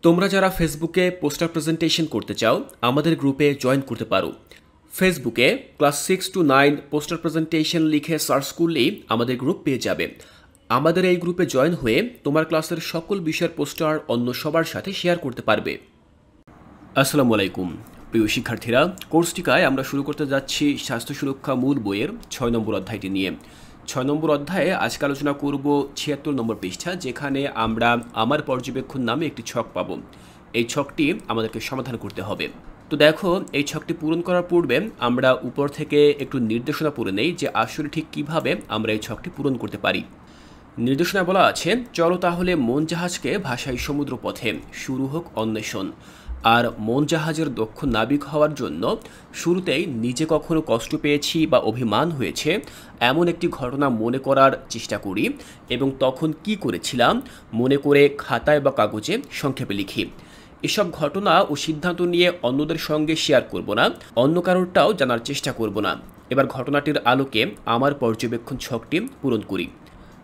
তোমরা যারা ফেসবুকে পোস্টার প্রেজেন্টেশন করতে চাও আমাদের গ্রুপে জয়েন করতে পারো। ফেসবুকে ক্লাস 6 to 9 পোস্টার প্রেজেন্টেশন লিখে সার্চ করলেই আমাদের গ্রুপ পেয়ে যাবে। আমাদের এই গ্রুপে জয়েন হয়ে তোমার ক্লাসের সকল বিষয়ের পোস্টার অন্য সবার সাথে শেয়ার করতে পারবে। আসসালামু আলাইকুম প্রিয় শিক্ষার্থীরা, কোর্সটিকায় আমরা শুরু করতে যাচ্ছি স্বাস্থ্য সুরক্ষা মূল বইয়ের 6 নম্বর অধ্যায়টি নিয়ে। 6 নম্বর অধ্যায়ে আজকে আলোচনা করব 76 নম্বর পৃষ্ঠা, যেখানে আমরা আমার পর্যবেক্ষণ নামে একটি ছক পাব। এই ছকটি আমাদেরকে সমাধান করতে হবে। তো দেখো, এই ছকটি পূরণ করার পূর্বে আমরা উপর থেকে একটু নির্দেশনা পড়ে নেই যে আসলে ঠিক কিভাবে আমরা এই ছকটি পূরণ করতে পারি। নির্দেশনা বলা আছে, চলো তাহলে মন জাহাজকে ভাসাই সমুদ্র পথে, শুরু হোক অন্বেষণ। আর মন জাহাজের দক্ষ নাবিক হওয়ার জন্য শুরুতেই নিজে কখনো কষ্ট পেয়েছি বা অভিমান হয়েছে এমন একটি ঘটনা মনে করার চেষ্টা করি এবং তখন কি করেছিলাম মনে করে খাতায় বা কাগজে সংক্ষেপে লিখি। এসব ঘটনা ও সিদ্ধান্ত নিয়ে অন্যদের সঙ্গে শেয়ার করব না, অন্য কারোরটাও জানার চেষ্টা করব না। এবার ঘটনাটির আলোকে আমার পর্যবেক্ষণ ছকটি পূরণ করি।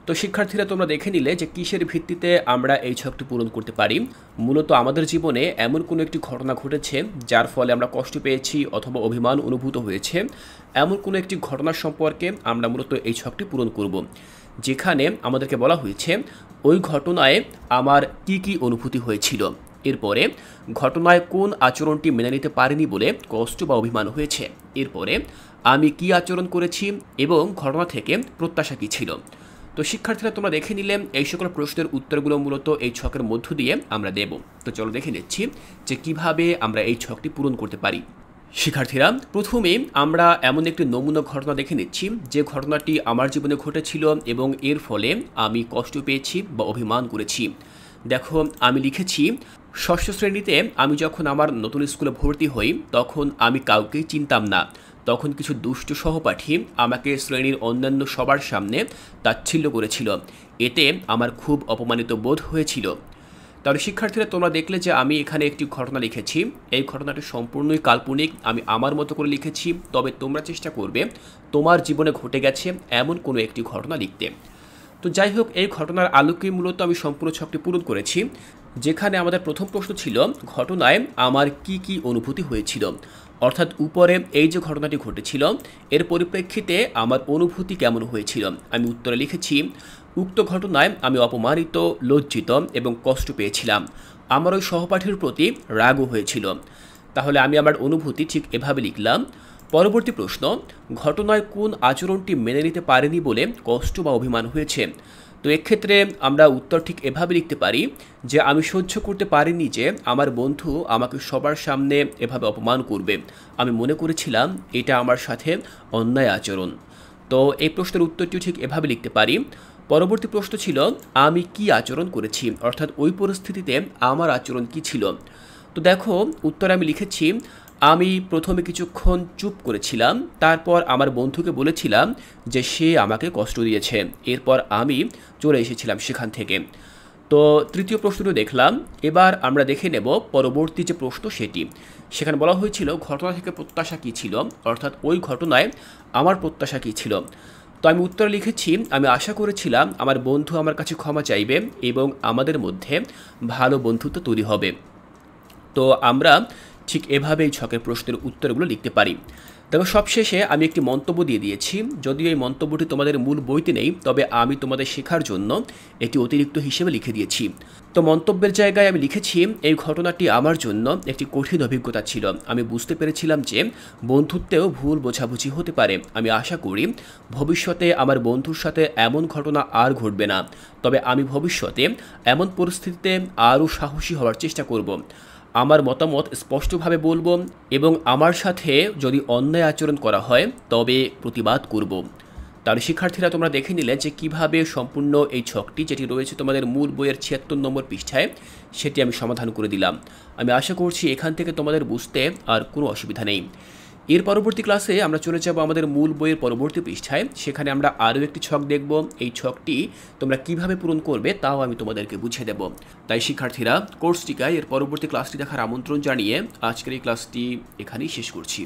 তো শিক্ষার্থীরা, তোমরা দেখে নিলে যে কিসের ভিত্তিতে আমরা এই ছকটি পূরণ করতে পারি। মূলত আমাদের জীবনে এমন কোনো একটি ঘটনা ঘটেছে যার ফলে আমরা কষ্ট পেয়েছি অথবা অভিমান অনুভূত হয়েছে, এমন কোনো একটি ঘটনা সম্পর্কে আমরা মূলত এই ছকটি পূরণ করব, যেখানে আমাদেরকে বলা হয়েছে ওই ঘটনায় আমার কি কি অনুভূতি হয়েছিল, এরপরে ঘটনায় কোন আচরণটি মেনে নিতে পারিনি বলে কষ্ট বা অভিমান হয়েছে, এরপরে আমি কি আচরণ করেছি এবং ঘটনা থেকে প্রত্যাশা কী ছিল। তো শিক্ষার্থীরা, তোমরা দেখে নিলে এই সকল প্রশ্নের উত্তরগুলো মূলত এই ছকের মধ্য দিয়ে আমরা দেব। তো চলো দেখে নিচ্ছি যে কিভাবে আমরা এই ছকটি পূরণ করতে পারি। শিক্ষার্থীরা, প্রথমে আমরা এমন একটি নমুনা ঘটনা দেখে নিচ্ছি যে ঘটনাটি আমার জীবনে ঘটেছিল এবং এর ফলে আমি কষ্ট পেয়েছি বা অভিমান করেছি। দেখো, আমি লিখেছি, ষষ্ঠ শ্রেণীতে আমি যখন আমার নতুন স্কুলে ভর্তি হই তখন আমি কাউকেই চিনতাম না। তখন কিছু দুষ্ট সহপাঠী আমাকে শ্রেণীর অন্যান্য সবার সামনে তাচ্ছিল্য করেছিল। এতে আমার খুব অপমানিত বোধ হয়েছিল। তাহলে শিক্ষার্থীরা, তোমরা দেখলে যে আমি এখানে একটি ঘটনা লিখেছি। এই ঘটনাটি সম্পূর্ণই কাল্পনিক, আমি আমার মতো করে লিখেছি। তবে তোমরা চেষ্টা করবে তোমার জীবনে ঘটে গেছে এমন কোনো একটি ঘটনা লিখতে। তো যাই হোক, এই ঘটনার আলোকে মূলত আমি সম্পূর্ণ ছকটি পূরণ করেছি, যেখানে আমাদের প্রথম প্রশ্ন ছিল ঘটনায় আমার কি কি অনুভূতি হয়েছিল। অর্থাৎ উপরে এই যে ঘটনাটি ঘটেছিল এর পরিপ্রেক্ষিতে আমার অনুভূতি কেমন হয়েছিল। আমি উত্তরে লিখেছি, উক্ত ঘটনায় আমি অপমানিত, লজ্জিত এবং কষ্ট পেয়েছিলাম। আমার ওই সহপাঠীর প্রতি রাগও হয়েছিল। তাহলে আমি আমার অনুভূতি ঠিক এভাবে লিখলাম। পরবর্তী প্রশ্ন, ঘটনায় কোন আচরণটি মেনে নিতে পারেনি বলে কষ্ট বা অভিমান হয়েছে। তো এক্ষেত্রে আমরা উত্তর ঠিক এভাবে লিখতে পারি যে আমি সহ্য করতে পারিনি যে আমার বন্ধু আমাকে সবার সামনে এভাবে অপমান করবে। আমি মনে করেছিলাম এটা আমার সাথে অন্যায় আচরণ। তো এই প্রশ্নের উত্তরটিও ঠিক এভাবে লিখতে পারি। পরবর্তী প্রশ্ন ছিল আমি কি আচরণ করেছি, অর্থাৎ ওই পরিস্থিতিতে আমার আচরণ কি ছিল। তো দেখো, উত্তরে আমি লিখেছি, আমি প্রথমে কিছুক্ষণ চুপ করেছিলাম, তারপর আমার বন্ধুকে বলেছিলাম যে সে আমাকে কষ্ট দিয়েছে, এরপর আমি চলে এসেছিলাম সেখান থেকে। তো তৃতীয় প্রশ্নটি দেখলাম। এবার আমরা দেখে নেব পরবর্তী যে প্রশ্ন সেটি। সেখানে বলা হয়েছিল ঘটনা থেকে প্রত্যাশা কী ছিল, অর্থাৎ ওই ঘটনায় আমার প্রত্যাশা কী ছিল। তো আমি উত্তরে লিখেছি, আমি আশা করেছিলাম আমার বন্ধু আমার কাছে ক্ষমা চাইবে এবং আমাদের মধ্যে ভালো বন্ধুত্ব তৈরি হবে। তো আমরা ঠিক এভাবেই ছকের প্রশ্নের উত্তরগুলো লিখতে পারি। দেখো, সবশেষে আমি একটি মন্তব্য দিয়ে দিয়েছি। যদিও এই মন্তব্যটি তোমাদের মূল বইতে নেই, তবে আমি তোমাদের শেখার জন্য এটি অতিরিক্ত হিসেবে লিখে দিয়েছি। তো মন্তব্যের জায়গায় আমি লিখেছি, এই ঘটনাটি আমার জন্য একটি কঠিন অভিজ্ঞতা ছিল। আমি বুঝতে পেরেছিলাম যে বন্ধুত্বেও ভুল বোঝাবুঝি হতে পারে। আমি আশা করি ভবিষ্যতে আমার বন্ধুর সাথে এমন ঘটনা আর ঘটবে না। তবে আমি ভবিষ্যতে এমন পরিস্থিতিতে আরও সাহসী হওয়ার চেষ্টা করব। আমার মতামত স্পষ্টভাবে বলবো এবং আমার সাথে যদি অন্যায় আচরণ করা হয় তবে প্রতিবাদ করব। তাহলে শিক্ষার্থীরা, তোমরা দেখে নিলে যে কিভাবে সম্পূর্ণ এই ছকটি যেটি রয়েছে তোমাদের মূল বইয়ের 76 নম্বর পৃষ্ঠায় সেটি আমি সমাধান করে দিলাম। আমি আশা করছি এখান থেকে তোমাদের বুঝতে আর কোনো অসুবিধা নেই। এর পরবর্তী ক্লাসে আমরা চলে যাব আমাদের মূল বইয়ের পরবর্তী পৃষ্ঠায়। সেখানে আমরা আরও একটি ছক দেখব। এই ছকটি তোমরা কিভাবে পূরণ করবে তাও আমি তোমাদেরকে বুঝিয়ে দেব। তাই শিক্ষার্থীরা, কোর্সটিকায় এর পরবর্তী ক্লাসটি দেখার আমন্ত্রণ জানিয়ে আজকের এই ক্লাসটি এখানেই শেষ করছি।